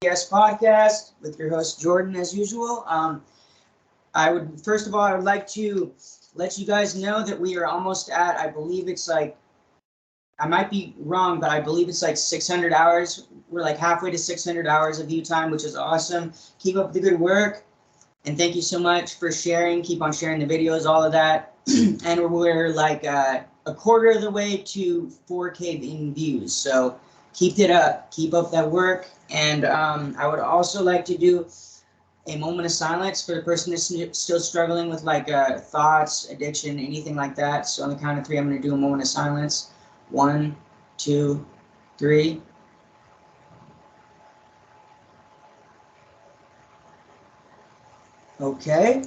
W.W.A.S.P podcast with your host Jordan, as usual. I would like to let you guys know that we are almost at, I believe it's like, I might be wrong, but I believe it's like 600 hours. We're like halfway to 600 hours of view time, which is awesome. Keep up the good work. And thank you so much for sharing. Keep on sharing the videos, all of that. And we're like a quarter of the way to 4K in views. So keep it up. Keep up that work. And I would also like to do a moment of silence for the person that's still struggling with like thoughts, addiction, anything like that. So on the count of three, I'm going to do a moment of silence. 1, 2, 3. Okay.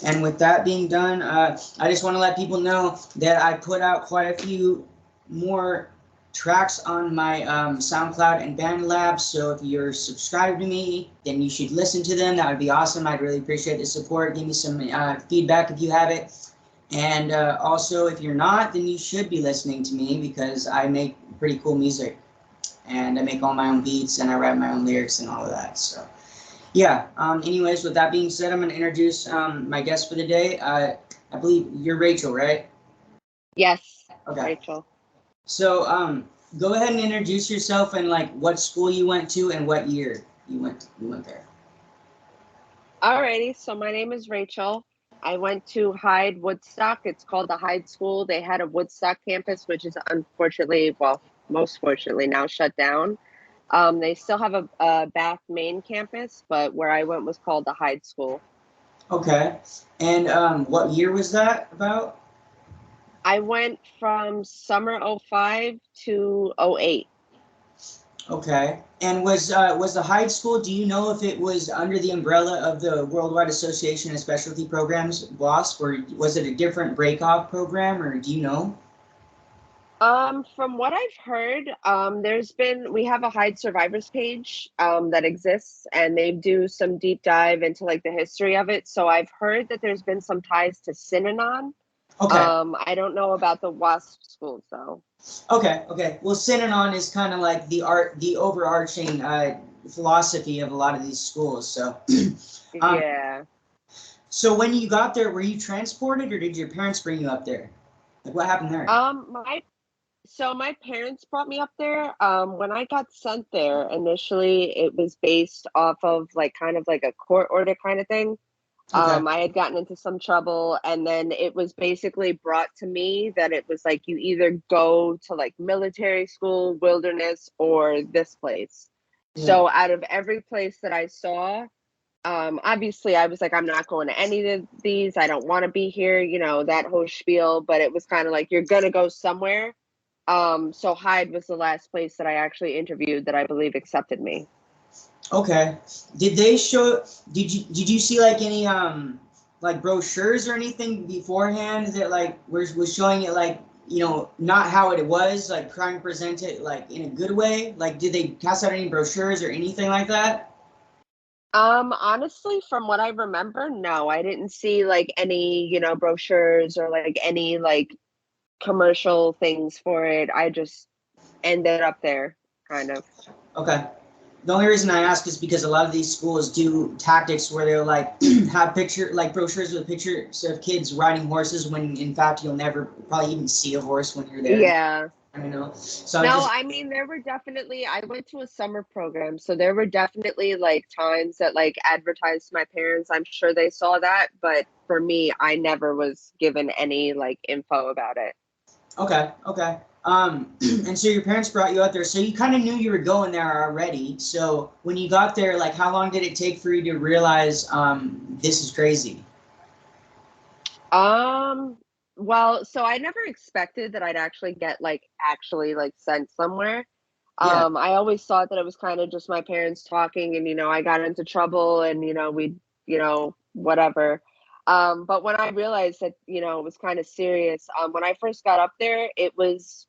And with that being done, I just want to let people know that I put out quite a few more tracks on my SoundCloud and BandLab. So if you're subscribed to me, then you should listen to them. That would be awesome. I'd really appreciate the support. Give me some feedback if you have it. And also, if you're not, then you should be listening to me because I make pretty cool music. And I make all my own beats and I write my own lyrics and all of that. So yeah, anyways, with that being said, I'm going to introduce my guest for the day. I believe you're Rachel, right? Yes, Okay. Rachel. So go ahead and introduce yourself and like what school you went to and what year you went there. Alrighty, so my name is Rachel. I went to Hyde, Woodstock. It's called the Hyde School. They had a Woodstock campus, which is unfortunately, well, most fortunately now shut down. They still have a Bath main campus, but where I went was called the Hyde School. Okay. And what year was that about? I went from summer 05 to 08. Okay. And was the Hyde School, do you know if it was under the umbrella of the Worldwide Association of Specialty Programs, WASP, or was it a different breakoff program, or do you know? From what I've heard, we have a Hyde Survivors page that exists, and they do some deep dive into like the history of it. So I've heard that there's been some ties to Synanon. Okay. I don't know about the WASP schools though. Okay. Well, Synanon is kind of like the overarching philosophy of a lot of these schools. So, Yeah. So when you got there, were you transported, or did your parents bring you up there? Like, what happened there? My parents brought me up there. When I got sent there initially, it was based off of like kind of like a court order kind of thing. Okay. I had gotten into some trouble, and then it was basically brought to me that it was like you either go to like military school, wilderness, or this place. Yeah. So out of every place that I saw, obviously I was like, I'm not going to any of these. I don't want to be here, that whole spiel. But it was kind of like you're gonna go somewhere. So Hyde was the last place that I actually interviewed that I believe accepted me. Okay. Did you see like any like brochures or anything beforehand that like was showing it like, not how it was, like trying to present it like in a good way? Like did they pass out any brochures or anything like that? Honestly, from what I remember, no, I didn't see like any, brochures or like any like commercial things for it. I just ended up there, kind of. Okay. The only reason I ask is because a lot of these schools do tactics where they'll like have brochures with pictures of kids riding horses when in fact you'll never probably even see a horse when you're there. Yeah. So No, I mean, I went to a summer program, so there were definitely like times that like advertised to my parents. I'm sure they saw that, but for me, I never was given any like info about it. Okay. And so your parents brought you out there, so you kind of knew you were going there already. So when you got there, like how long did it take for you to realize this is crazy? Well, so I never expected that I'd actually get like sent somewhere. Yeah. I always thought that it was kind of just my parents talking and I got into trouble and we whatever. But when I realized that it was kind of serious, when I first got up there, it was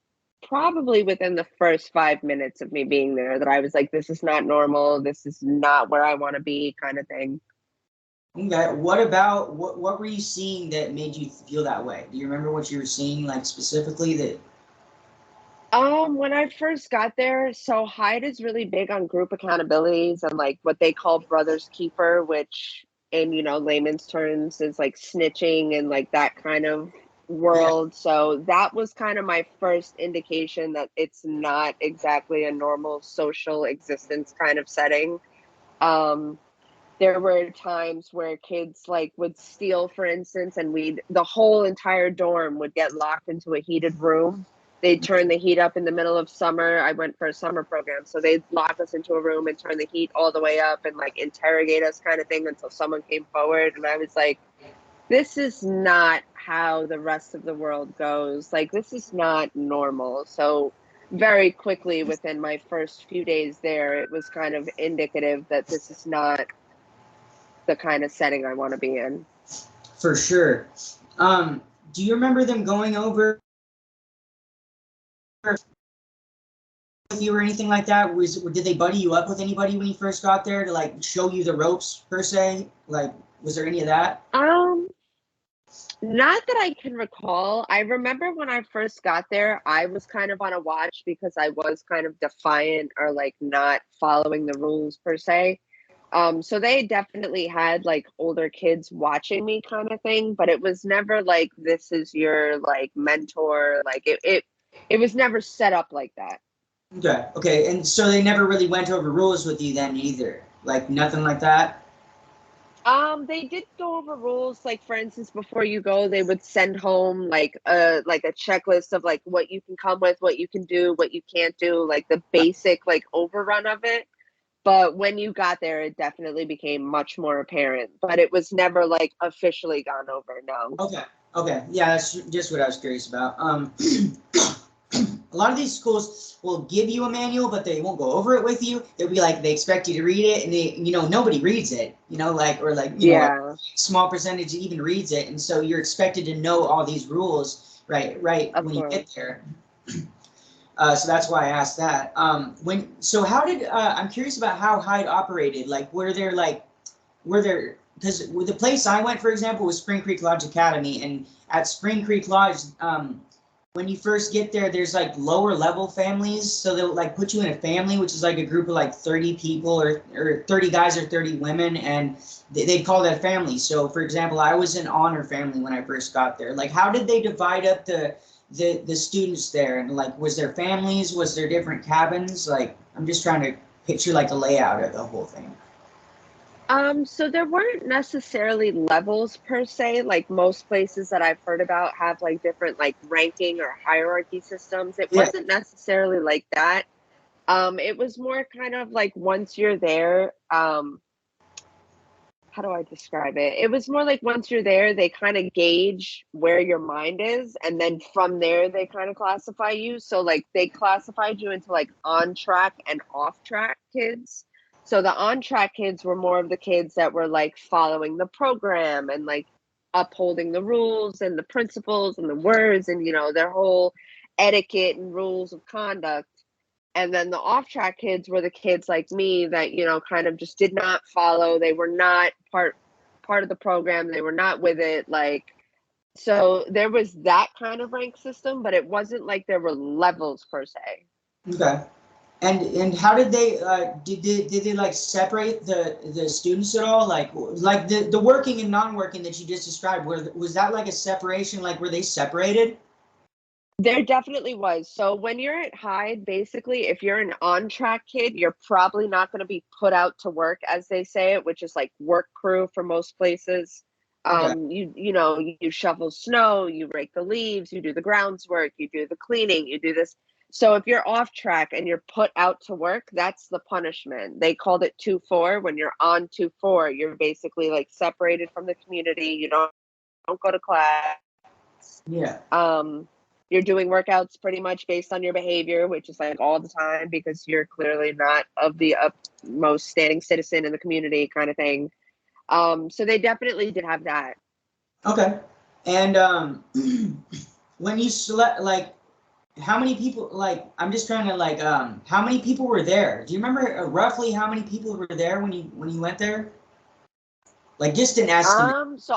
probably within the first 5 minutes of me being there that I was like, this is not normal, this is not where I want to be, kind of thing. Okay. What were you seeing that made you feel that way? Do you remember what you were seeing like specifically that? When I first got there, so Hyde is really big on group accountabilities and like what they call brothers keeper, which in, layman's terms is like snitching and like that kind of Yeah. world. So that was kind of my first indication that it's not exactly a normal social existence kind of setting. Um, there were times where kids like would steal, for instance, and the whole entire dorm would get locked into a heated room. They'd turn the heat up in the middle of summer. I went for a summer program, so they'd lock us into a room and turn the heat all the way up and like interrogate us kind of thing until someone came forward. And I was like, this is not how the rest of the world goes. Like, this is not normal. So very quickly within my first few days there, it was kind of indicative that this is not the kind of setting I want to be in. For sure. Do you remember them going over with you or anything like that? Did they buddy you up with anybody when you first got there to like show you the ropes per se? Like, was there any of that? Not that I can recall. I remember when I first got there, I was kind of on a watch because I was kind of defiant or like not following the rules per se. So they definitely had like older kids watching me kind of thing, but it was never like this is your like mentor. Like it was never set up like that. Okay. Okay. And so they never really went over rules with you then either. Like nothing like that. They did go over rules, like for instance, before you go, they would send home like a checklist of like what you can come with, what you can do, what you can't do, like the basic like overrun of it. But when you got there, it definitely became much more apparent. But it was never like officially gone over, no. Okay. Okay. Yeah, that's just what I was curious about. A lot of these schools will give you a manual, but they won't go over it with you. They'll be like, they expect you to read it, and they, nobody reads it, Yeah, small percentage even reads it, and so you're expected to know all these rules, right, of when you get course. there. So that's why I asked that. I'm curious about how Hyde operated. Like, because with the place I went, for example, was Spring Creek Lodge Academy, and at Spring Creek Lodge, when you first get there, there's like lower level families. So they'll like put you in a family, which is like a group of like 30 people or 30 guys or 30 women. And they'd call that family. So for example, I was in honor family when I first got there. Like, how did they divide up the students there? And like, was there families? Was there different cabins? Like, I'm just trying to picture like the layout of the whole thing. So there weren't necessarily levels per se, like most places that I've heard about have like different like ranking or hierarchy systems. It Yeah. wasn't necessarily like that. It was more kind of like once you're there, how do I describe it? It was more like once you're there, they kind of gauge where your mind is, and then from there they kind of classify you. So like they classified you into like on track and off track kids. So the on track kids were more of the kids that were like following the program and like upholding the rules and the principles and the words and their whole etiquette and rules of conduct. And then the off track kids were the kids like me that kind of just did not follow. They were not part of the program. They were not with it. Like, so there was that kind of rank system, but it wasn't like there were levels per se. Okay. And how did they did they like separate the students at all? Like the working and non-working that you just described, was that like a separation? Like, were they separated? There definitely was. So when you're at Hyde, basically, if you're an on track kid, you're probably not going to be put out to work, as they say it, which is like work crew for most places. Okay. You shovel snow, you rake the leaves, you do the grounds work, you do the cleaning, you do this. So if you're off track and you're put out to work, that's the punishment. They called it 2-4. When you're on 2-4, you're basically like separated from the community. You don't go to class. Yeah. um you're doing workouts pretty much based on your behavior, which is like all the time because you're clearly not of the utmost standing citizen in the community kind of thing. So they definitely did have that. Okay. And when you select, like, how many people, like, I'm just trying to like how many people were there? Do you remember roughly how many people were there when you went there? Like, just an estimate. So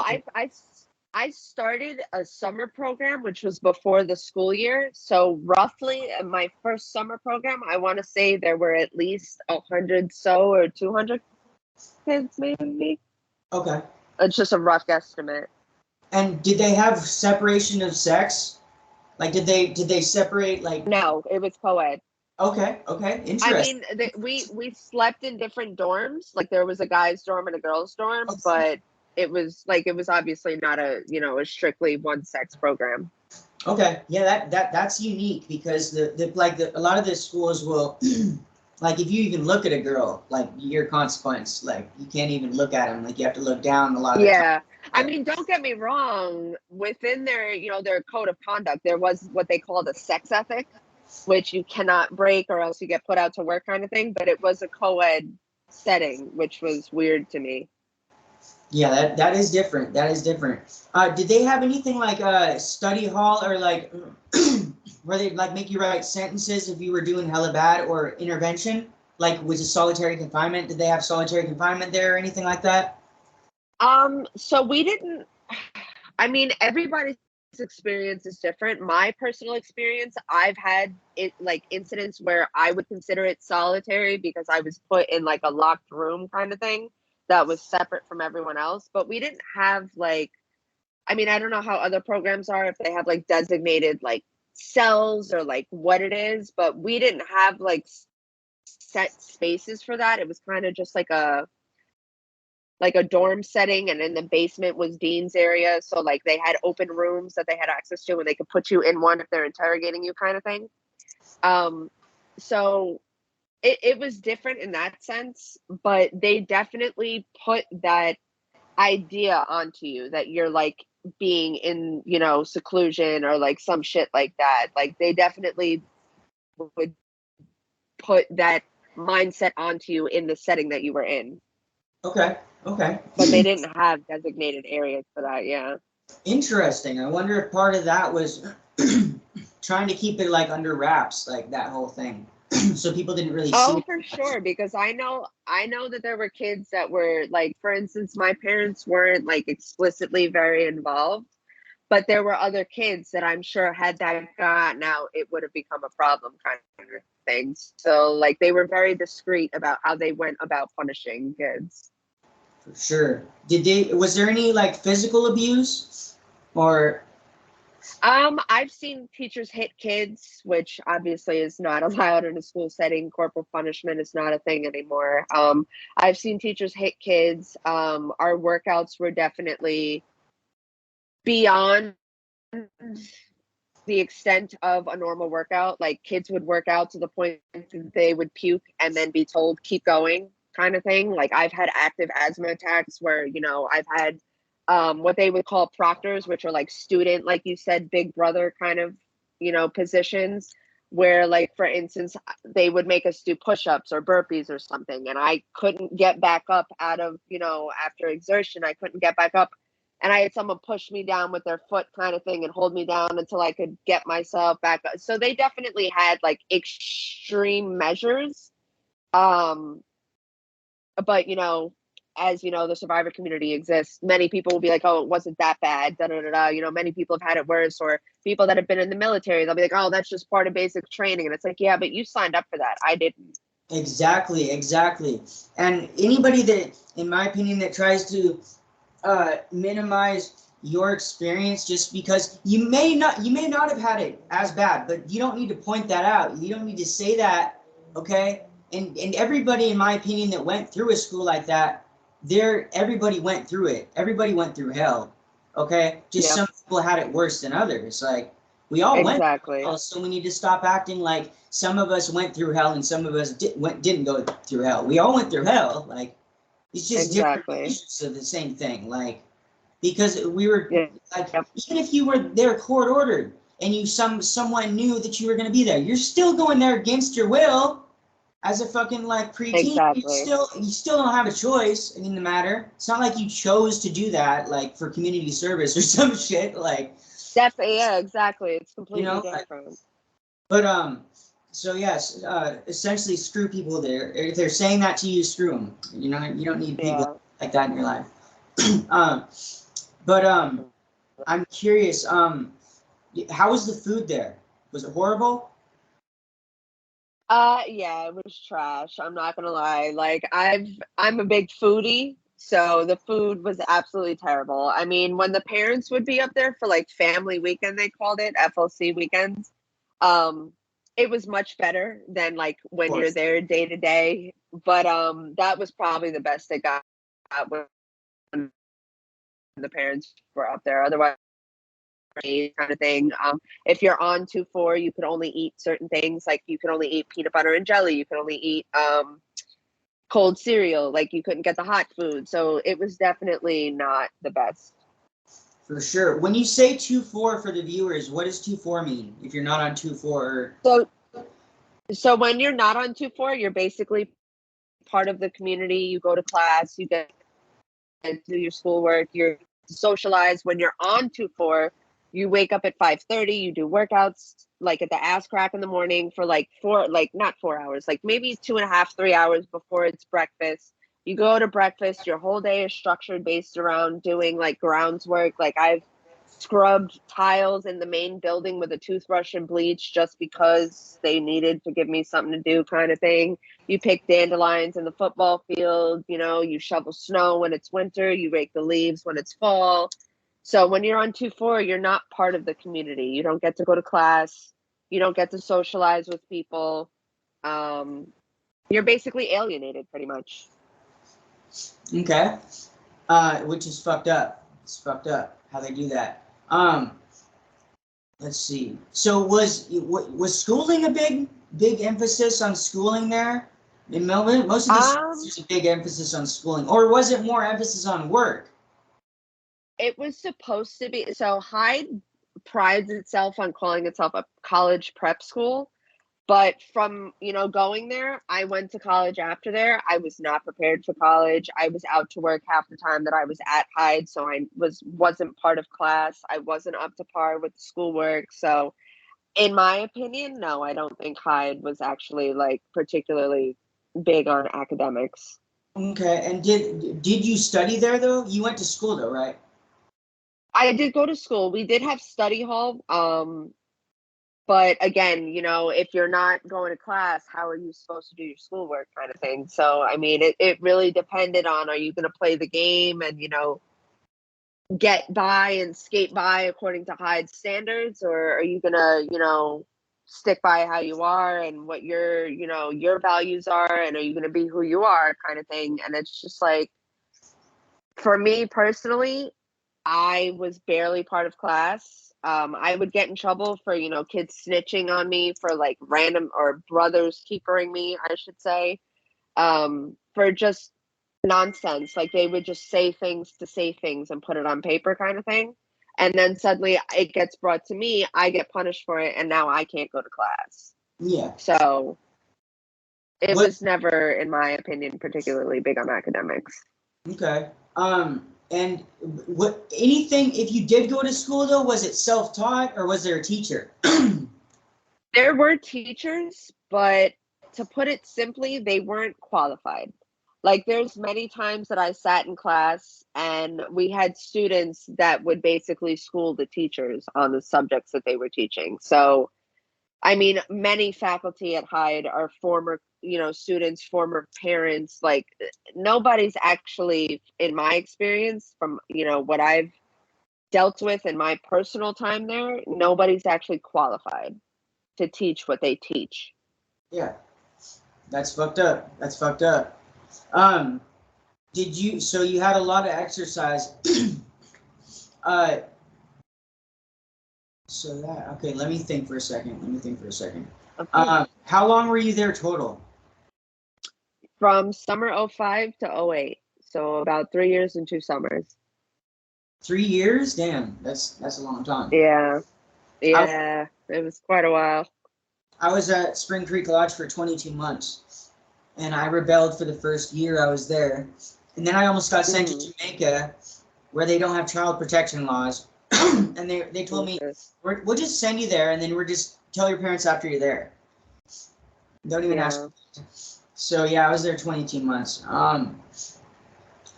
I started a summer program, which was before the school year. So roughly in my first summer program, I want to say there were at least 100 or 200 kids, maybe. Okay. It's just a rough guesstimate. And did they have separation of sex? Like, did they separate, like? No, it was co-ed. Okay, interesting. I mean, we slept in different dorms. Like there was a guy's dorm and a girl's dorm, Okay. but it was obviously not a a strictly one sex program. Okay, yeah, that's unique because a lot of the schools will like if you even look at a girl, like your consequence, like you can't even look at them, like you have to look down a lot of the time. Yeah. I mean, don't get me wrong. Within their, their code of conduct, there was what they called a sex ethic, which you cannot break or else you get put out to work kind of thing. But it was a co-ed setting, which was weird to me. Yeah, that is different. That is different. Did they have anything like a study hall or like where they like make you write sentences if you were doing hella bad or intervention? Like was it solitary confinement? Did they have solitary confinement there or anything like that? So we didn't, I mean, everybody's experience is different. My personal experience, I've had it like incidents where I would consider it solitary because I was put in like a locked room kind of thing that was separate from everyone else. But we didn't have like, I mean, I don't know how other programs are, if they have like designated like cells or like what it is, but we didn't have like set spaces for that. It was kind of just like a dorm setting, and in the basement was dean's area, so like they had open rooms that they had access to and they could put you in one if they're interrogating you kind of thing. So it was different in that sense, but they definitely put that idea onto you that you're like being in seclusion or like some shit like that. Like they definitely would put that mindset onto you in the setting that you were in. Okay. But they didn't have designated areas for that. Yeah. Interesting. I wonder if part of that was trying to keep it like under wraps, like that whole thing, so people didn't really see. Oh, for sure. Because I know that there were kids that were like, for instance, my parents weren't like explicitly very involved, but there were other kids that I'm sure had that gotten out, it would have become a problem kind of thing. So like they were very discreet about how they went about punishing kids. For sure. Was there any like physical abuse or? I've seen teachers hit kids, which obviously is not allowed in a school setting. Corporal punishment is not a thing anymore. I've seen teachers hit kids. Our workouts were definitely beyond the extent of a normal workout. Like kids would work out to the point that they would puke and then be told, keep going kind of thing. Like I've had active asthma attacks where, I've had what they would call proctors, which are like student, like you said, big brother kind of, positions where like, for instance, they would make us do push-ups or burpees or something. And I couldn't get back up out of, after exertion, I couldn't get back up. And I had someone push me down with their foot kind of thing and hold me down until I could get myself back up. So they definitely had like extreme measures. But, as the survivor community exists, many people will be like, oh, it wasn't that bad, da da da da. Many people have had it worse, or people that have been in the military, they'll be like, oh, that's just part of basic training. And it's like, yeah, but you signed up for that. I didn't. Exactly. And anybody that, in my opinion, that tries to minimize your experience just because you may not have had it as bad, but you don't need to point that out. You don't need to say that, okay? And everybody, in my opinion, that went through a school like that, everybody went through it. Everybody went through hell, okay? Just Some people had it worse than others. Like we all went through hell, so we need to stop acting like some of us went through hell and some of us didn't go through hell. We all went through hell. Like it's just different versions of the same thing. Like because we were like, even if you were there court ordered and you someone knew that you were going to be there, you're still going there against your will. As a fucking like preteen, you still don't have a choice in the matter. It's not like you chose to do that, like for community service or some shit. Like definitely, yeah, exactly. It's completely different. But so yes, essentially screw people there. If they're saying that to you, screw them. You don't need people like that in your life. I'm curious. How was the food there? Was it horrible? Yeah, it was trash. I'm not gonna lie. Like I'm a big foodie, so the food was absolutely terrible. I mean, when the parents would be up there for like family weekend, they called it FLC weekends. Um, it was much better than like Of when you're course. there day to day. But that was probably the best it got when the parents were up there. Otherwise, kind of thing. If you're on 2-4, you could only eat certain things. Like you could only eat peanut butter and jelly. You could only eat cold cereal. Like you couldn't get the hot food. So it was definitely not the best. For sure. When you say 2-4 for the viewers, what does 2-4 mean? If you're not on 2-4, So so when you're not on 2-4, you're basically part of the community. You go to class. You get to do your schoolwork. You're socialized. When you're on 2-4, you wake up at 5:30. You do workouts like at the ass crack in the morning for like not 4 hours, like maybe 2.5, 3 hours before it's breakfast. You go to breakfast. Your whole day is structured based around doing like grounds work. Like I've scrubbed tiles in the main building with a toothbrush and bleach just because they needed to give me something to do, kind of thing. You pick dandelions in the football field, you shovel snow when it's winter, you rake the leaves when it's fall. So when you're on 2-4, you're not part of the community. You don't get to go to class, you don't get to socialize with people. You're basically alienated pretty much. okay. Which is fucked up. It's fucked up how they do that. Let's see. So was schooling a big emphasis on schooling there in Melbourne? Most of the cities, Um there's a big emphasis on schooling, or was it more emphasis on work? it was supposed to be. So Hyde prides itself on calling itself a college prep school. But from, going there, I went to college after there. I was not prepared for college. I was out to work half the time that I was at Hyde, so I wasn't part of class. I wasn't up to par with the schoolwork. So, in my opinion, no, I don't think Hyde was actually like particularly big on academics. Okay. And did you study there though? You went to school though, right? I did go to school. We did have study hall. But again, if you're not going to class, how are you supposed to do your schoolwork, kind of thing? So, I mean, it really depended on, are you going to play the game and, get by and skate by according to Hyde's standards, or are you going to, stick by how you are and what your values are, and are you going to be who you are, kind of thing? And it's just like, for me personally, I was barely part of class. I would get in trouble for, kids snitching on me for like random, or brothers keepering me, I should say, for just nonsense. Like they would just say things to say things and put it on paper, kind of thing. And then suddenly it gets brought to me, I get punished for it, and now I can't go to class. Yeah. So it What? was never, in my opinion, particularly big on academics. Okay. And what? Anything? If you did go to school though, was it self-taught or was there a teacher? There were teachers, but to put it simply, they weren't qualified. Like there's many times that I sat in class and we had students that would basically school the teachers on the subjects that they were teaching. So, I mean, many faculty at Hyde are former, students, former parents. Like nobody's actually, in my experience, from, what I've dealt with in my personal time there, nobody's actually qualified to teach what they teach. Yeah. That's fucked up. That's fucked up. Um, so you had a lot of exercise. uh, okay, let me think for a second. Okay. How long were you there total? From summer '05 to '08. So about 3 years and 2 summers. 3 years? Damn, that's a long time. Yeah. I, Yeah. It was quite a while. I was at Spring Creek Lodge for 22 months, and I rebelled for the first year I was there. And then I almost got sent to Mm. Jamaica, where they don't have child protection laws. And they told me, Jesus. we'll just send you there, and then we're just tell your parents after you're there. Don't even ask. Yeah. So yeah, I was there 22 months.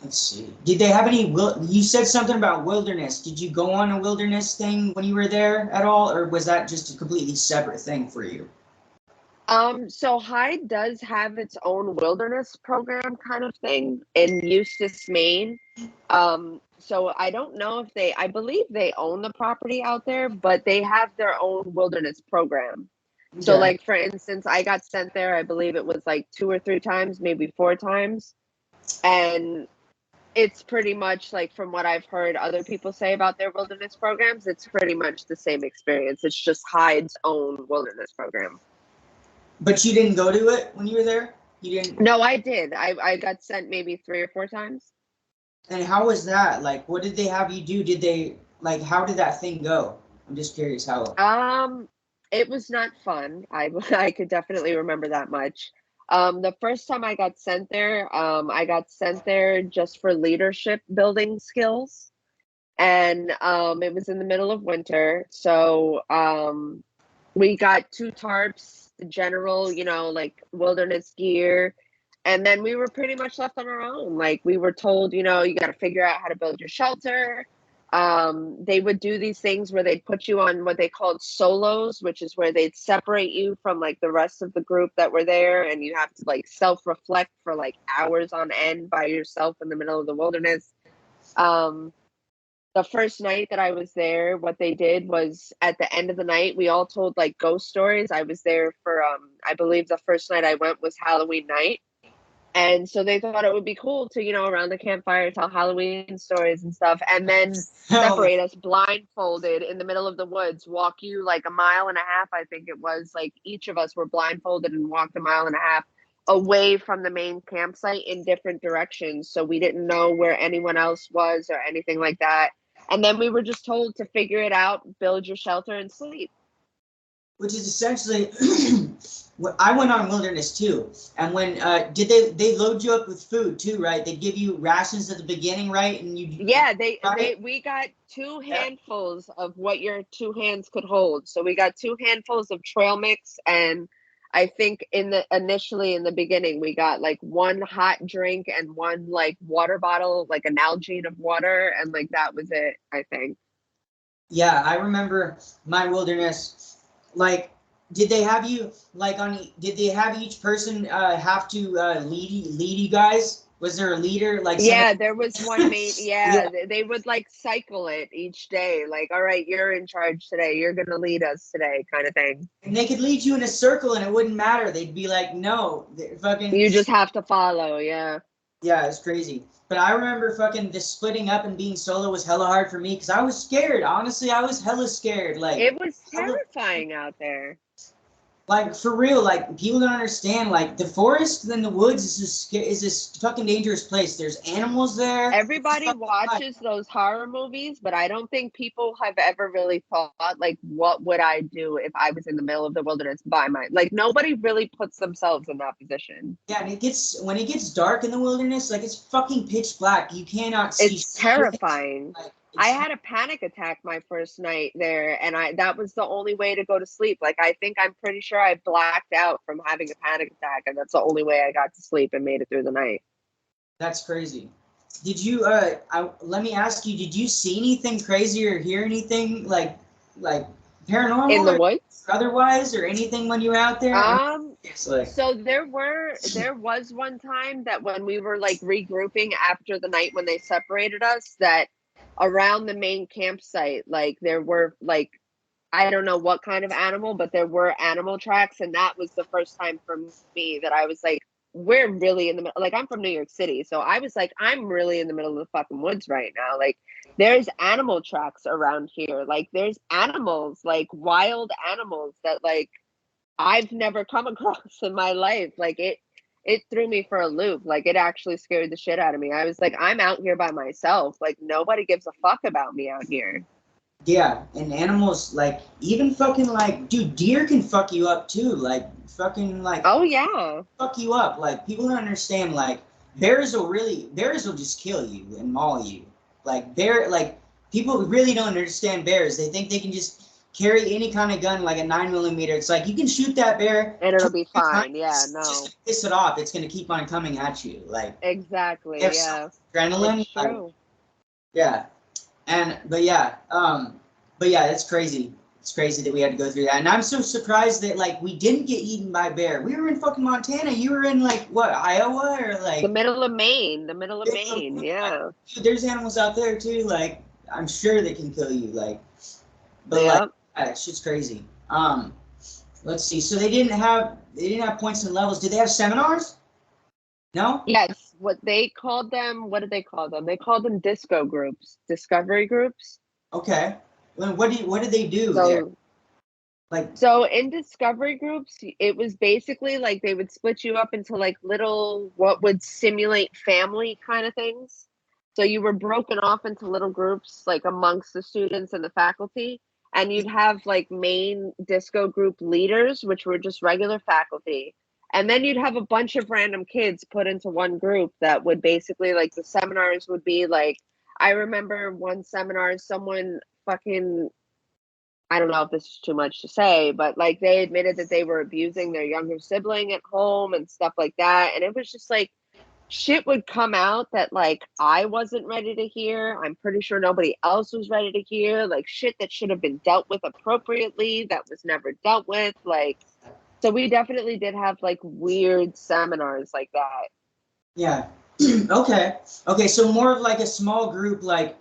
Let's see. Did they have any, you said something about wilderness. Did you go on a wilderness thing when you were there at all? Or was that just a completely separate thing for you? So Hyde does have its own wilderness program kind of thing in Eustis, Maine. So I don't know if I believe they own the property out there, but they have their own wilderness program. So Okay. like, for instance, I got sent there, I believe it was like 2 or 3 times, maybe 4 times. And it's pretty much like, from what I've heard other people say about their wilderness programs, it's pretty much the same experience. It's just Hyde's own wilderness program. But you didn't go to it when you were there? You didn't? No, I did. I got sent maybe 3 or 4 times. And how was that? Like, what did they have you do? Did they, like, how did that thing go? I'm just curious how. It was not fun. I could definitely remember that much. The first time I got sent there, I got sent there just for leadership building skills. And it was in the middle of winter. So we got 2 tarps, the general, like wilderness gear. And then we were pretty much left on our own. Like, we were told, you got to figure out how to build your shelter. They would do these things where they'd put you on what they called solos, which is where they'd separate you from like the rest of the group that were there. And you have to like self-reflect for like hours on end by yourself in the middle of the wilderness. The first night that I was there, what they did was, at the end of the night, we all told like ghost stories. I was there for, I believe the first night I went was Halloween night. And so they thought it would be cool to, around the campfire, tell Halloween stories and stuff, and then separate us blindfolded in the middle of the woods, walk you like 1.5 miles, I think it was. Like, each of us were blindfolded and walked 1.5 miles away from the main campsite in different directions. So we didn't know where anyone else was or anything like that. And then we were just told to figure it out, build your shelter, and sleep. Which is essentially, I went on wilderness too. And when, they load you up with food too, right? They give you rations at the beginning, right? And yeah, we got 2 handfuls of what your 2 hands could hold. So we got 2 handfuls of trail mix, and I think initially in the beginning, we got like 1 hot drink and 1 like water bottle, like an Nalgene of water, and like that was it, I think. Yeah, I remember my wilderness. Like, did they have you like did they have each person have to lead you guys? Was there a leader? Like, yeah, there was one main. Yeah, they would like cycle it each day. Like, all right, you're in charge today. You're gonna lead us today, kind of thing. And they could lead you in a circle, and it wouldn't matter. They'd be like, no, fucking. You just have to follow. Yeah. Yeah, it's crazy. But I remember fucking this splitting up and being solo was hella hard for me because I was scared. Honestly, I was hella scared. Like, it was terrifying out there. Like, for real, like, people don't understand, like, the forest and the woods is this fucking dangerous place. There's animals there. Everybody watches those horror movies, but I don't think people have ever really thought, like, what would I do if I was in the middle of the wilderness like, nobody really puts themselves in that position. Yeah, and when it gets dark in the wilderness, like, it's fucking pitch black. You cannot see. It's terrifying. Like, I had a panic attack my first night there, and that was the only way to go to sleep. Like, I'm pretty sure I blacked out from having a panic attack, and that's the only way I got to sleep and made it through the night. That's crazy. Did you let me ask you, did you see anything crazy or hear anything like paranormal in the woods otherwise, or anything when you were out there? So there was one time that when we were like regrouping after the night when they separated us, that around the main campsite, like, there were, like, I don't know what kind of animal, but there were animal tracks. And that was the first time for me that I was like, we're really in the middle. Like, I'm from New York City. So I was like, I'm really in the middle of the fucking woods right now. Like, there's animal tracks around here. Like, there's animals, like wild animals that like I've never come across in my life. Like, it threw me for a loop. Like, it actually scared the shit out of me. I was like, I'm out here by myself. Like, nobody gives a fuck about me out here. Yeah, and animals, like, even fucking, like, dude, deer can fuck you up too. Like, fucking, like, oh yeah, fuck you up. Like, people don't understand. Like, bears will just kill you and maul you. Like, people really don't understand bears. They think they can just carry any kind of gun like a 9mm. It's like you can shoot that bear and it'll be 20 fine. times, Yeah, no, just to piss it off. It's gonna keep on coming at you. Like exactly. have some Yeah, adrenaline. it's true. Yeah, but yeah, it's crazy. It's crazy that we had to go through that, and I'm so surprised that like we didn't get eaten by bear. We were in fucking Montana. You were in like what, Iowa or like The middle of Maine. The middle of Maine. Yeah. Dude, there's animals out there too. Like I'm sure they can kill you. Like, but like Yep. shit's crazy. Let's see. So they didn't have points and levels. Did they have seminars? No. Yes. What they called them? What did they call them? They called them disco groups, discovery groups. Okay. Well, what did they do there? So Like, So in discovery groups, it was basically like they would split you up into like little, what would simulate family kind of things. So you were broken off into little groups, like amongst the students and the faculty. And you'd have like main disco group leaders, which were just regular faculty. And then you'd have a bunch of random kids put into one group that would basically, like, the seminars would be like, I remember one seminar, someone fucking, I don't know if this is too much to say, but like they admitted that they were abusing their younger sibling at home and stuff like that. And it was just like shit would come out that like I wasn't ready to hear. I'm pretty sure nobody else was ready to hear. Like shit that should have been dealt with appropriately that was never dealt with. Like, so we definitely did have like weird seminars like that. yeah. Okay. So more of like a small group, like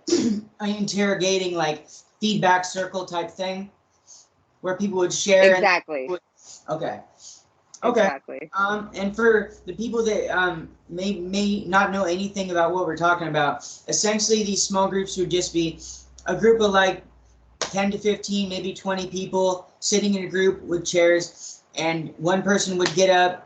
interrogating, like feedback circle type thing, where people would share. Exactly. Okay. Exactly. And for the people that may not know anything about what we're talking about, essentially these small groups would just be a group of like 10 to 15, maybe 20 people sitting in a group with chairs, and one person would get up.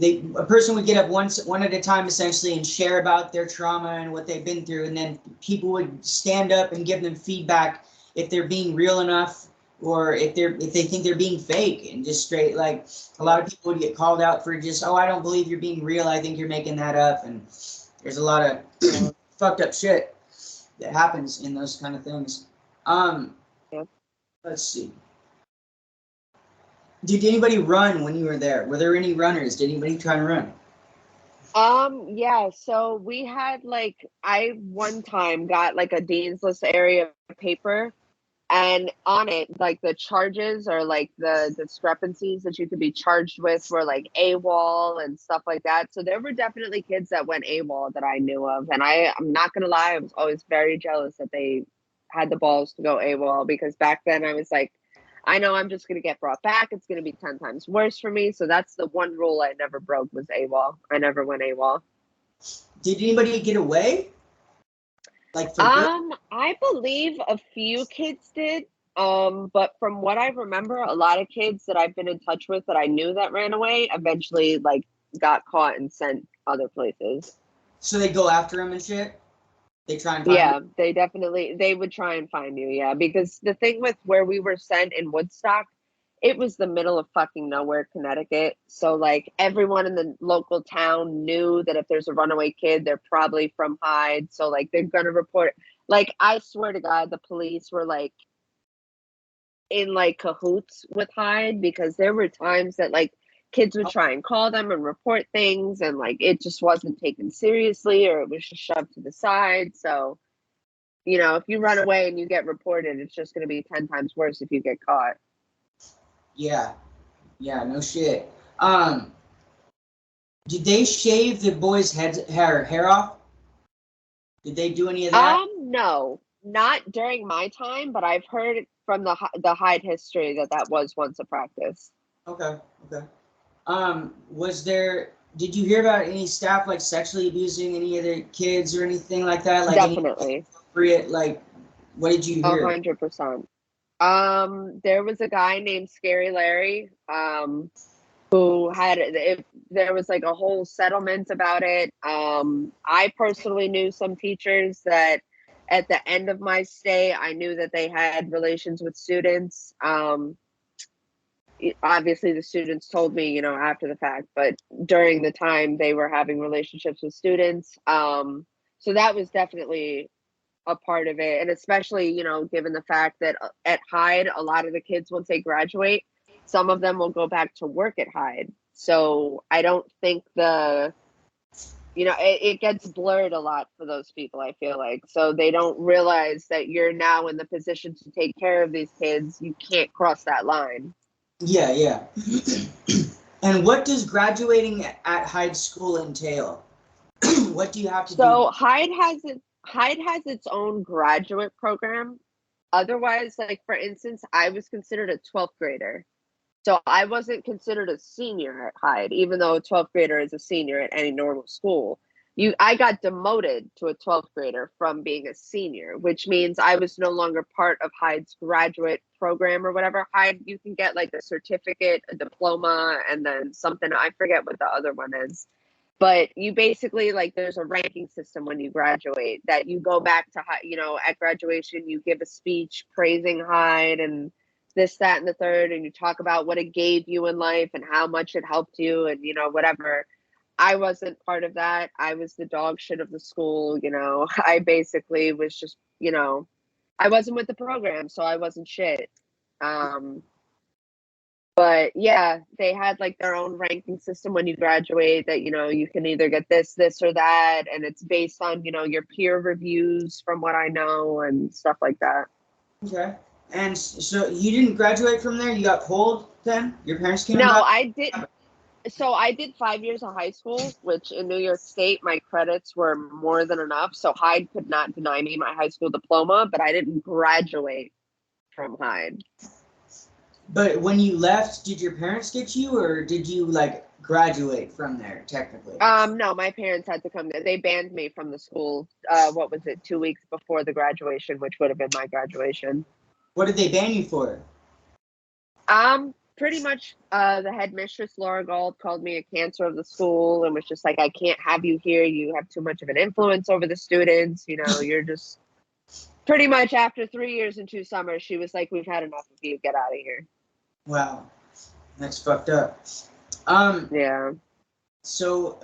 A person would get up one at a time, essentially, and share about their trauma and what they've been through, and then people would stand up and give them feedback if they're being real enough, or if they think they're being fake, and just straight, like, a lot of people would get called out for just, oh, I don't believe you're being real, I think you're making that up. And there's a lot of fucked up shit that happens in those kind of things. Yeah. Let's see. Did anybody run when you were there? Were there any runners? Did anybody try and run? Yeah, so we had like, I one time got like a Dean's List area paper, and on it, like the charges or like the discrepancies that you could be charged with were like AWOL and stuff like that. So there were definitely kids that went AWOL that I knew of. And I'm not gonna lie, I was always very jealous that they had the balls to go AWOL, because back then I was like, I know I'm just gonna get brought back. It's gonna be 10 times worse for me. So that's the one rule I never broke, was AWOL. I never went AWOL. Did anybody get away? Like for good? I believe a few kids did. But from what I remember, a lot of kids that I've been in touch with that I knew that ran away eventually like got caught and sent other places. So they go after him and shit? They try and find him? Yeah, they would try and find you, yeah. Because the thing with where we were sent in Woodstock, it was the middle of fucking nowhere, Connecticut. So like everyone in the local town knew that if there's a runaway kid, they're probably from Hyde. So like they're gonna report. Like I swear to God, the police were like in like cahoots with Hyde, because there were times that like kids would try and call them and report things, and like it just wasn't taken seriously, or it was just shoved to the side. So, if you run away and you get reported, it's just going to be 10 times worse if you get caught. Yeah. Yeah, no shit. Did they shave the boys' hair off? Did they do any of that? No, not during my time, but I've heard from the Hyde history that was once a practice. Okay. Did you hear about any staff like sexually abusing any of their kids or anything like that? Like Definitely. any appropriate, like, what did you hear? 100%. There was a guy named Scary Larry, who there was like a whole settlement about it. I personally knew some teachers that at the end of my stay, I knew that they had relations with students. Obviously the students told me, after the fact, but during the time they were having relationships with students. So that was definitely a part of it. And especially, you know, given the fact that at Hyde, a lot of the kids, once they graduate, some of them will go back to work at Hyde. So I don't think it gets blurred a lot for those people, I feel like. So they don't realize that you're now in the position to take care of these kids. You can't cross that line. Yeah, yeah. And what does graduating at Hyde School entail? What do you have to do? So Hyde has its own graduate program. Otherwise, like for instance, I was considered a 12th grader. So I wasn't considered a senior at Hyde, even though a 12th grader is a senior at any normal school. I got demoted to a 12th grader from being a senior, which means I was no longer part of Hyde's graduate program or whatever. Hyde, you can get like a certificate, a diploma, and then something, I forget what the other one is. But you basically, like, there's a ranking system when you graduate that you go back to, you know, at graduation, you give a speech praising Hyde and this, that, and the third, and you talk about what it gave you in life and how much it helped you and, you know, whatever. I wasn't part of that. I was the dog shit of the school, you know. I basically was just, you know, I wasn't with the program, so I wasn't shit. But yeah, they had like their own ranking system when you graduate that, you know, you can either get this, or that. And it's based on, you know, your peer reviews from what I know and stuff like that. Okay. And so you didn't graduate from there? You got pulled then? Your parents came No, back? I did. So I did 5 years of high school, which in New York State, my credits were more than enough. So Hyde could not deny me my high school diploma, but I didn't graduate from Hyde. But when you left, did your parents get you, or did you like graduate from there technically? No, my parents had to come there. They banned me from the school. What was it? 2 weeks before the graduation, which would have been my graduation. What did they ban you for? Pretty much, the headmistress, Laura Gold, called me a cancer of the school and was just like, I can't have you here. You have too much of an influence over the students. You know, you're just pretty much after 3 years and 2 summers, she was like, we've had enough of you. Get out of here. Wow. That's fucked up. Yeah. So,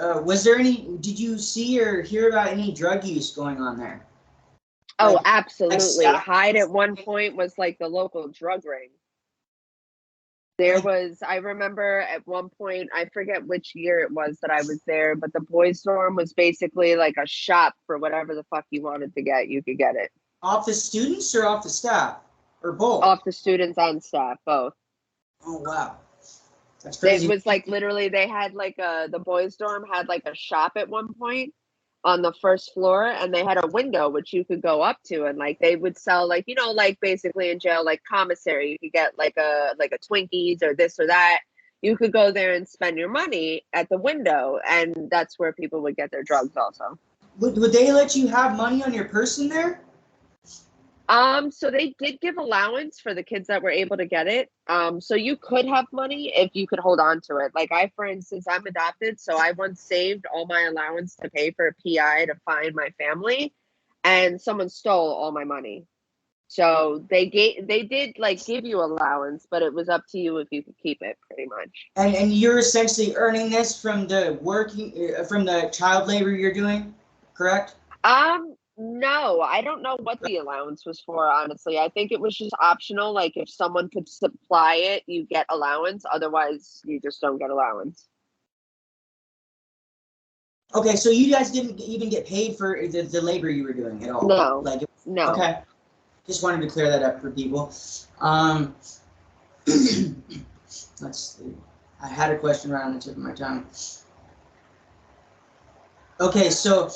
did you see or hear about any drug use going on there? Oh, Like, absolutely. like Hyde at one point was like the local drug ring. There was, I remember at one point, I forget which year it was that I was there, but the boys' dorm was basically like a shop for whatever the fuck you wanted to get, you could get it. Off the students or off the staff? Or both? Off the students and staff, both. Oh, wow. That's crazy. It was like literally they had like the boys' dorm had like a shop at one point on the first floor, and they had a window which you could go up to, and like they would sell like, you know, like basically in jail, like commissary, you could get like a Twinkies or this or that. You could go there and spend your money at the window, and that's where people would get their drugs also. Would they let you have money on your person there? So they did give allowance for the kids that were able to get it. So you could have money if you could hold on to it. Like for instance, I'm adopted, so I once saved all my allowance to pay for a PI to find my family, and someone stole all my money. So they did like give you allowance, but it was up to you if you could keep it, pretty much. And you're essentially earning this from the child labor you're doing, correct? No, I don't know what the allowance was for, honestly. I think it was just optional. Like if someone could supply it, you get allowance. Otherwise, you just don't get allowance. Okay, so you guys didn't even get paid for the labor you were doing at all? No. No. Okay. Just wanted to clear that up for people. Let's see. I had a question right on the tip of my tongue. Okay, so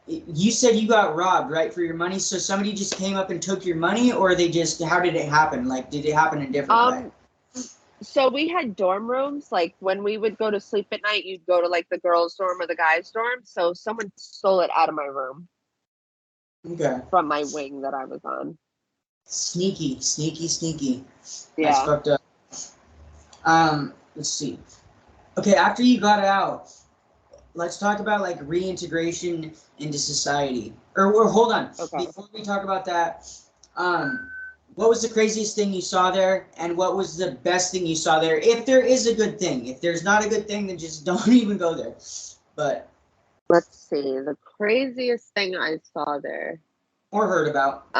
you said you got robbed, right, for your money? So somebody just came up and took your money, or how did it happen? Like, did it happen in a different way? So we had dorm rooms. Like when we would go to sleep at night, you'd go to like the girls' dorm or the guys' dorm. So someone stole it out of my room. Okay. From my wing that I was on. Sneaky. Yeah. That's fucked up. Let's see. Okay, after you got out, let's talk about like reintegration into society. Or hold on. Okay. Before we talk about that, what was the craziest thing you saw there, and what was the best thing you saw there? If there is a good thing. If there's not a good thing, then just don't even go there. But let's see. The craziest thing I saw there. or heard about?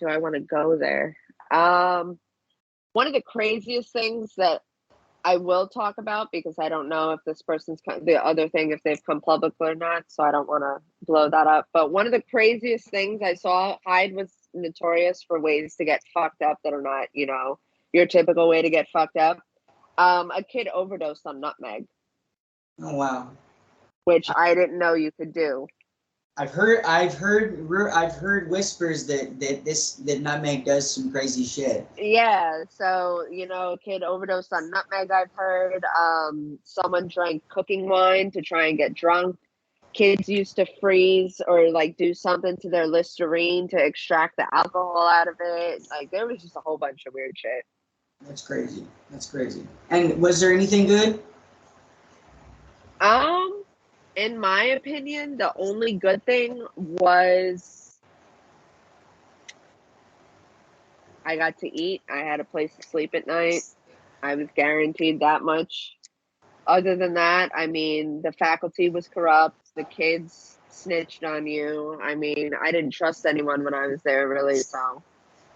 Do I want to go there? One of the craziest things that I will talk about, because I don't know if this person's the other thing, if they've come public or not, so I don't want to blow that up. But one of the craziest things I saw, Hyde was notorious for ways to get fucked up that are not, you know, your typical way to get fucked up. A kid overdosed on nutmeg. Oh wow. Which I didn't know you could do. I've heard whispers that nutmeg does some crazy shit. Yeah, so you know, a kid overdosed on nutmeg. I've heard. Someone drank cooking wine to try and get drunk. Kids used to freeze or like do something to their Listerine to extract the alcohol out of it. Like there was just a whole bunch of weird shit. That's crazy. That's crazy. And was there anything good? In my opinion, the only good thing was I got to eat. I had a place to sleep at night. I was guaranteed that much. Other than that, I mean, the faculty was corrupt. The kids snitched on you. I mean, I didn't trust anyone when I was there, really. So,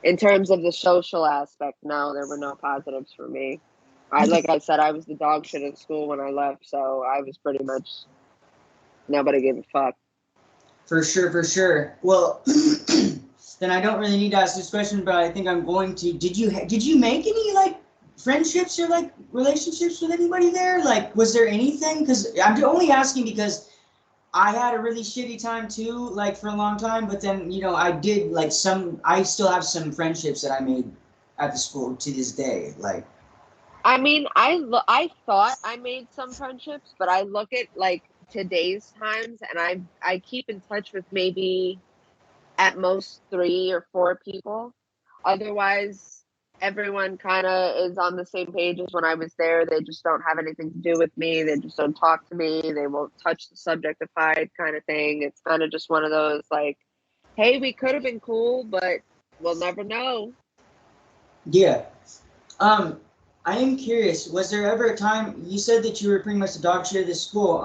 in terms of the social aspect, no, there were no positives for me. Like I said, I was the dog shit in school when I left, so I was pretty much nobody gave a fuck. For sure, for sure. Well, then I don't really need to ask this question, but I think I'm going to. Did you make any like friendships or like relationships with anybody there? Like, was there anything? Because I'm only asking because I had a really shitty time too, like for a long time. But then I did like I still have some friendships that I made at the school to this day. Like, I mean, I thought I made some friendships, but I look at like today's times, and I keep in touch with maybe at most 3 or 4 people. Otherwise, everyone kind of is on the same page as when I was there. They just don't have anything to do with me. They just don't talk to me. They won't touch the subject of Hyde, kind of thing. It's kind of just one of those like, hey, we could have been cool, but we'll never know. yeah. I am curious. Was there ever a time you said that you were pretty much the dog shit of this school?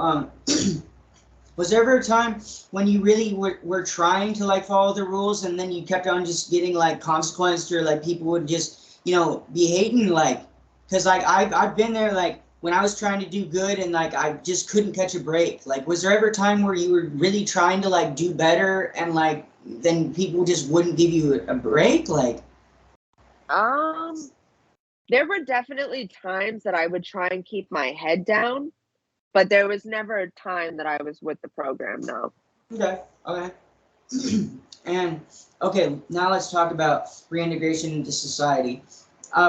Was there ever a time when you really were trying to like follow the rules and then you kept on just getting like consequenced, or like people would just be hating, like, because like I've been there, like when I was trying to do good and like I just couldn't catch a break. Like, was there ever a time where you were really trying to like do better and like then people just wouldn't give you a break? Like, there were definitely times that I would try and keep my head down, but there was never a time that I was with the program, no. okay, okay. And okay, now let's talk about reintegration into society.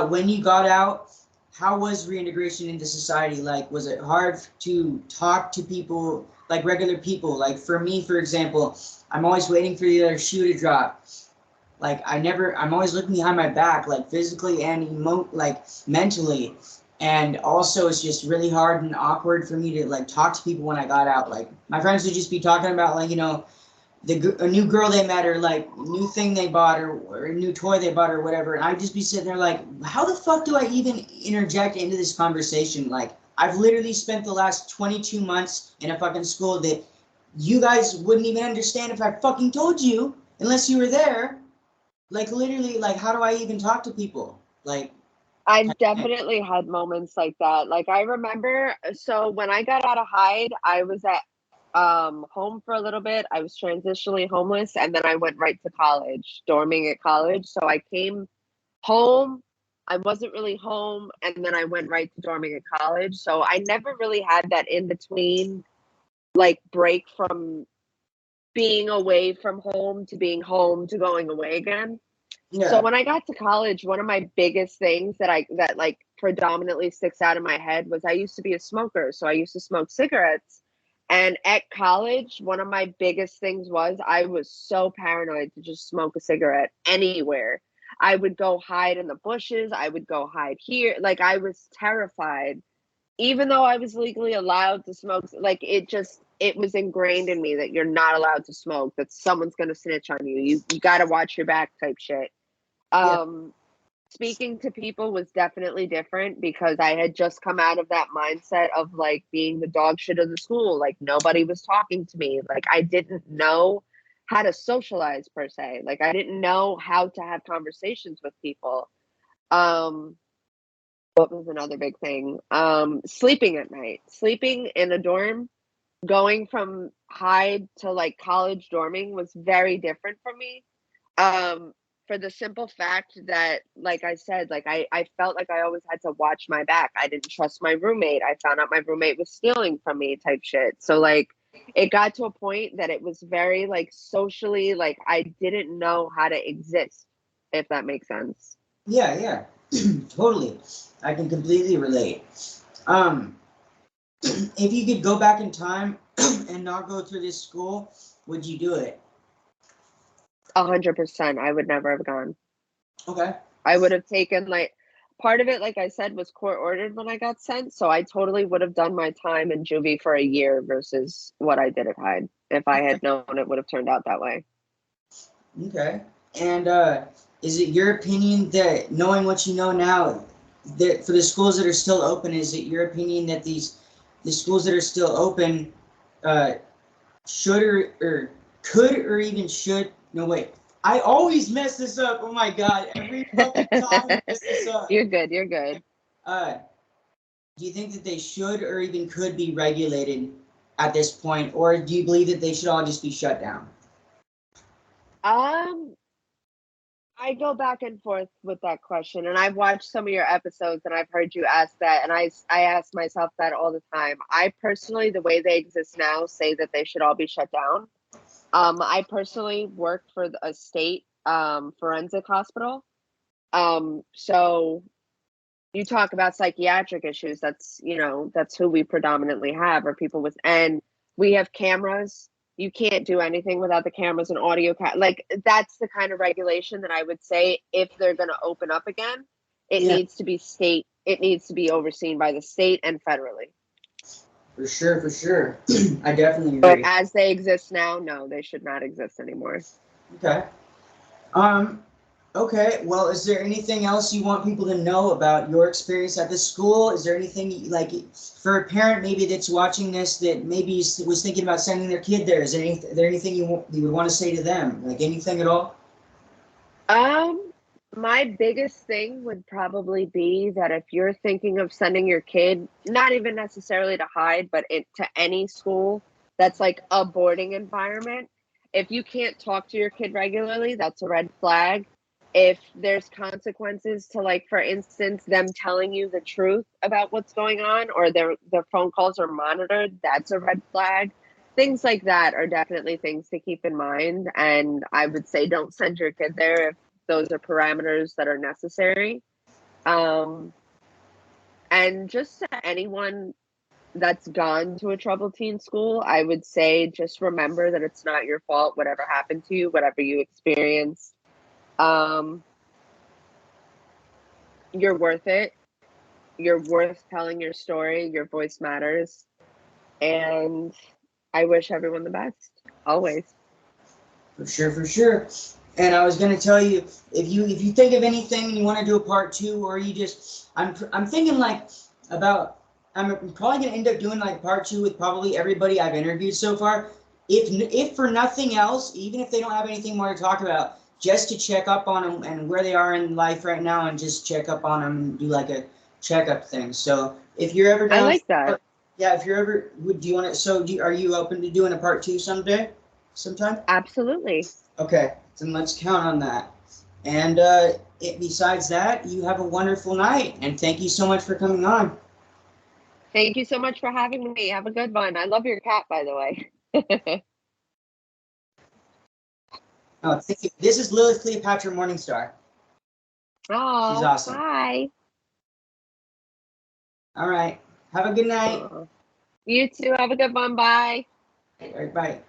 When you got out, how was reintegration into society? Like, was it hard to talk to people, like regular people? Like for me, for example, I'm always waiting for the other shoe to drop. Like I'm always looking behind my back, like physically and like mentally. And also it's just really hard and awkward for me to like talk to people when I got out. Like my friends would just be talking about like, a new girl they met, or like new thing they bought, or a new toy they bought, or whatever. And I'd just be sitting there like, how the fuck do I even interject into this conversation? Like, I've literally spent the last 22 months in a fucking school that you guys wouldn't even understand if I fucking told you unless you were there. Like, literally, like, how do I even talk to people? Like, I've definitely had moments like that. Like I remember, so when I got out of Hyde, I was at home for a little bit. I was transitionally homeless, and then I went right to college, dorming at college. So I came home, I wasn't really home, and then I went right to dorming at college. So I never really had that in between like break from being away from home to being home to going away again. yeah. So when I got to college, one of my biggest things that like predominantly sticks out in my head was I used to be a smoker. So I used to smoke cigarettes. And at college, one of my biggest things was I was so paranoid to just smoke a cigarette anywhere. I would go hide in the bushes. I would go hide here. Like I was terrified, even though I was legally allowed to smoke. Like it was ingrained in me that you're not allowed to smoke, that someone's going to snitch on you. You got to watch your back type shit. Yeah. speaking to people was definitely different because I had just come out of that mindset of like being the dog shit of the school. Like nobody was talking to me. Like I didn't know how to socialize per se. Like I didn't know how to have conversations with people. What was another big thing? Sleeping at night, sleeping in a dorm, going from Hyde to like college dorming was very different for me. Um, for the simple fact that, like I said, like I felt like I always had to watch my back. I didn't trust my roommate. I found out my roommate was stealing from me type shit. So like it got to a point that it was very like socially, like I didn't know how to exist, if that makes sense. Yeah, yeah. Totally. I can completely relate. Um, if you could go back in time and not go through this school, would you do it? 100%. I would never have gone. Okay. I would have taken like part of it, like I said, was court ordered when I got sent. So I totally would have done my time in juvie for a year versus what I did at Hyde. If I had known it would have turned out that way. Okay. And is it your opinion that, knowing what you know now, that for the schools that are still open, is it your opinion that the schools that are still open uh, should or could or even should? No, wait. I always mess this up. Oh my god! Every fucking time I mess this up. You're good. You're good. Do you think that they should or even could be regulated at this point, or do you believe that they should all just be shut down? Um, I go back and forth with that question, and I've watched some of your episodes, and I've heard you ask that, and I ask myself that all the time. I personally, the way they exist now, say that they should all be shut down. I personally work for a state forensic hospital. So you talk about psychiatric issues. That's that's who we predominantly have, or people with, and we have cameras. You can't do anything without the cameras and audio. Like that's the kind of regulation that I would say if they're going to open up again, it Yeah, needs to be state. It needs to be overseen by the state and federally. for sure, for sure. I definitely But agree. as they exist now, no, they should not exist anymore. Okay. Um, okay. Well, is there anything else you want people to know about your experience at the school? Is there anything like for a parent maybe that's watching this that maybe was thinking about sending their kid there? Is there anything you would want to say to them? Like anything at all? My biggest thing would probably be that if you're thinking of sending your kid, not even necessarily to Hyde, but to any school that's like a boarding environment, if you can't talk to your kid regularly, that's a red flag. If there's consequences to, like, for instance, them telling you the truth about what's going on, or their phone calls are monitored, that's a red flag. Things like that are definitely things to keep in mind. And I would say don't send your kid there if those are parameters that are necessary. And just to anyone that's gone to a troubled teen school, I would say just remember that it's not your fault, whatever happened to you, whatever you experienced. You're worth it. You're worth telling your story. Your voice matters. And I wish everyone the best, always. For sure, for sure. And I was gonna tell you, if you think of anything and you want to do a part two, or you just I'm thinking like about I'm probably gonna end up doing like part two with probably everybody I've interviewed so far. If for nothing else, even if they don't have anything more to talk about, just to check up on them and where they are in life right now, and just check up on them and do like a checkup thing. So if you're ever I down, like that. yeah, if you're ever, do you want to? So are you open to doing a part two sometime? Absolutely. Okay, then let's count on that. And besides that, you have a wonderful night, and thank you so much for coming on. Thank you so much for having me. Have a good one. I love your cat, by the way. Oh, thank you. This is Lilith Cleopatra Morningstar. She's Oh, awesome. hi. All right. Have a good night. You too. Have a good one. Bye. All right, bye.